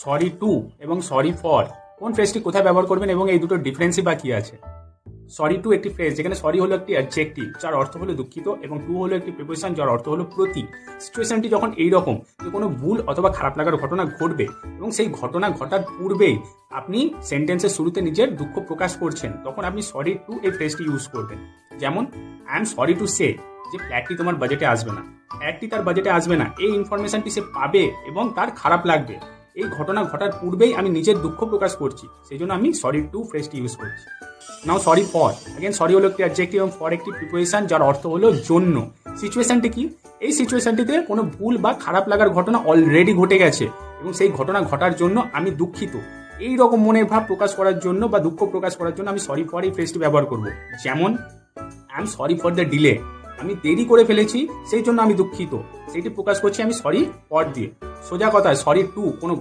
Sorry to এবং sorry for কোন ফ্রেজটি কোথায় ব্যবহার করবেন এবং এই দুটোর ডিফারেন্সই বা কি আছে? সরি টু একটি ফ্রেজ যেখানে সরি হলো একটি অ্যাডজেক্টিভ যার অর্থ হলো দুঃখিত এবং টু হলো একটি প্রিপোজিশন যার অর্থ হলো প্রতি। সিচুয়েশনটি যখন এইরকম যে কোনো ভুল অথবা খারাপ লাগার ঘটনা ঘটবে এবং সেই ঘটনা ঘটার পূর্বেই আপনি সেন্টেন্সের শুরুতে নিজের দুঃখ প্রকাশ করছেন, তখন আপনি সরি টু এই ফ্রেজটি ইউজ করবেন। যেমন I am sorry to say যে ফ্ল্যাটটি তোমার বাজেটে আসবে না, ফ্ল্যাটটি তার বাজেটে আসবে না এই ইনফরমেশনটি সে পাবে এবং তার খারাপ লাগবে। এই ঘটনা ঘটার পূর্বেই আমি নিজের দুঃখ প্রকাশ করছি, সেই জন্য আমি সরি টু ফ্রেজটি ইউজ করছি। নাও সরি ফর, अगेन সরি হলো একটি অ্যাডজেক্টিভ এবং ফর একটি প্রিপোজিশন যার অর্থ হলো জন্য। সিচুয়েশনটি কি? এই সিচুয়েশনটিতে কোনো ভুল বা খারাপ লাগার ঘটনা অলরেডি ঘটে গেছে এবং সেই ঘটনা ঘটার জন্য আমি দুঃখিত। এই রকম মনের ভাব প্রকাশ করার জন্য বা দুঃখ প্রকাশ করার জন্য আমি সরি ফর এই ফ্রেজটি ব্যবহার করব। যেমন I am sorry for the delay, আমি দেরি করে ফেলেছি সেই জন্য আমি দুঃখিত, সেইটি প্রকাশ করছি আমি সরি ফর দিয়ে। সোজা কথা সরি টু কোনো